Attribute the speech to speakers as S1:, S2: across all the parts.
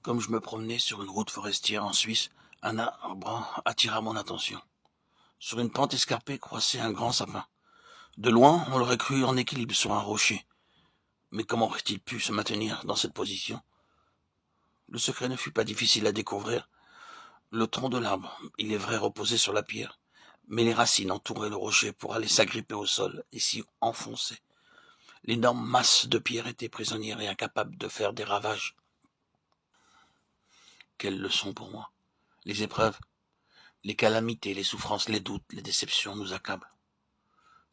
S1: Comme je me promenais sur une route forestière en Suisse, un arbre attira mon attention. Sur une pente escarpée croissait un grand sapin. De loin, on l'aurait cru en équilibre sur un rocher. Mais comment aurait-il pu se maintenir dans cette position? Le secret ne fut pas difficile à découvrir. Le tronc de l'arbre, il est vrai, reposait sur la pierre, mais les racines entouraient le rocher pour aller s'agripper au sol et s'y enfoncer. L'énorme masse de pierre était prisonnière et incapable de faire des ravages. Quelle leçon pour moi! Les épreuves, les calamités, les souffrances, les doutes, les déceptions nous accablent.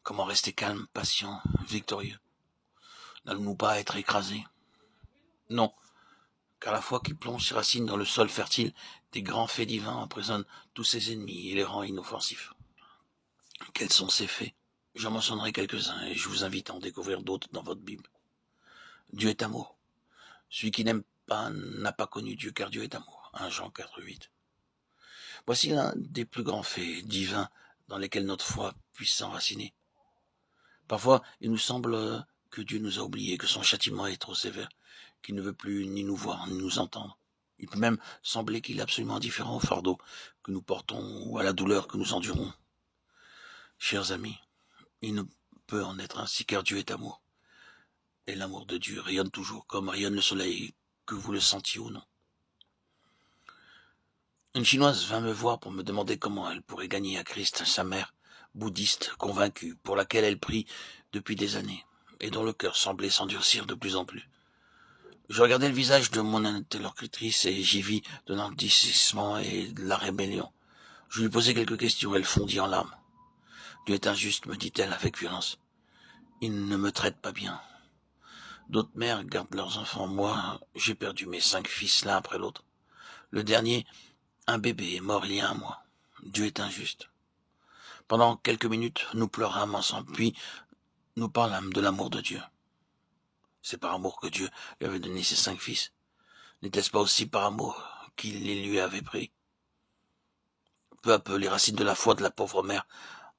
S1: Comment rester calme, patient, victorieux? N'allons-nous pas être écrasés? Non, car la foi qui plonge ses racines dans le sol fertile des grands faits divins emprisonne tous ses ennemis et les rend inoffensifs. Quels sont ces faits? J'en mentionnerai quelques-uns et je vous invite à en découvrir d'autres dans votre Bible. Dieu est amour. Celui qui n'aime pas n'a pas connu Dieu, car Dieu est amour. 1 Jean 4,8. Voici l'un des plus grands faits divins dans lesquels notre foi puisse s'enraciner. Parfois, il nous semble que Dieu nous a oubliés, que son châtiment est trop sévère, qu'il ne veut plus ni nous voir, ni nous entendre. Il peut même sembler qu'il est absolument indifférent au fardeau que nous portons ou à la douleur que nous endurons. Chers amis, il ne peut en être ainsi, car Dieu est amour. Et l'amour de Dieu rayonne toujours, comme rayonne le soleil, que vous le sentiez ou non. Une Chinoise vint me voir pour me demander comment elle pourrait gagner à Christ sa mère, bouddhiste, convaincue, pour laquelle elle prie depuis des années, et dont le cœur semblait s'endurcir de plus en plus. Je regardais le visage de mon interlocutrice et j'y vis de l'endurcissement et de la rébellion. Je lui posai quelques questions, elle fondit en larmes. Dieu est injuste, me dit-elle avec violence. Il ne me traite pas bien. D'autres mères gardent leurs enfants. Moi, j'ai perdu mes 5 fils l'un après l'autre. Le dernier, un bébé, est mort il y a 1 mois. Dieu est injuste. Pendant quelques minutes, nous pleurâmes ensemble, puis nous parlâmes de l'amour de Dieu. C'est par amour que Dieu lui avait donné ses 5 fils. N'était-ce pas aussi par amour qu'il les lui avait pris? Peu à peu, les racines de la foi de la pauvre mère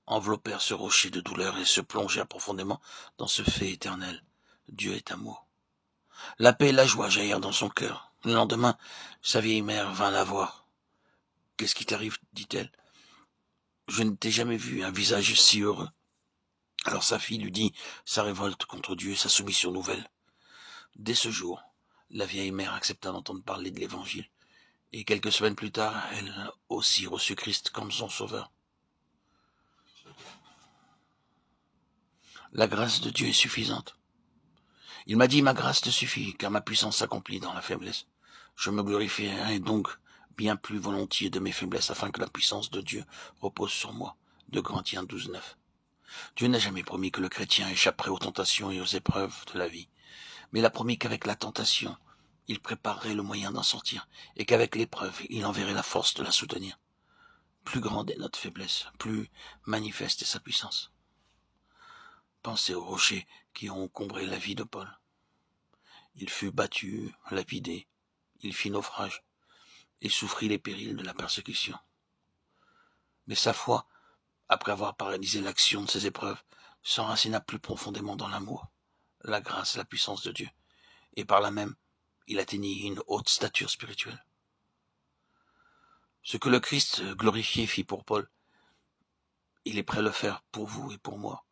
S1: enveloppèrent ce rocher de douleur et se plongèrent profondément dans ce fait éternel. Dieu est amour. La paix et la joie jaillirent dans son cœur. Le lendemain, sa vieille mère vint la voir. « Qu'est-ce qui t'arrive » dit-elle. « Je ne t'ai jamais vu un visage si heureux. » Alors sa fille lui dit sa révolte contre Dieu et sa soumission nouvelle. Dès ce jour, la vieille mère accepta d'entendre parler de l'Évangile. Et quelques semaines plus tard, elle aussi reçut Christ comme son sauveur. La grâce de Dieu est suffisante. Il m'a dit, ma grâce te suffit, car ma puissance s'accomplit dans la faiblesse. Je me glorifierai donc bien plus volontiers de mes faiblesses, afin que la puissance de Dieu repose sur moi. 2 Corinthiens 12,9. Dieu n'a jamais promis que le chrétien échapperait aux tentations et aux épreuves de la vie, mais il a promis qu'avec la tentation, il préparerait le moyen d'en sortir, et qu'avec l'épreuve, il enverrait la force de la soutenir. Plus grande est notre faiblesse, plus manifeste est sa puissance. Pensez aux rochers qui ont encombré la vie de Paul. Il fut battu, lapidé, il fit naufrage, et souffrit les périls de la persécution. Mais sa foi, après avoir paralysé l'action de ses épreuves, s'enracina plus profondément dans l'amour, la grâce, la puissance de Dieu, et par là même, il atteignit une haute stature spirituelle. Ce que le Christ glorifié fit pour Paul, il est prêt à le faire pour vous et pour moi.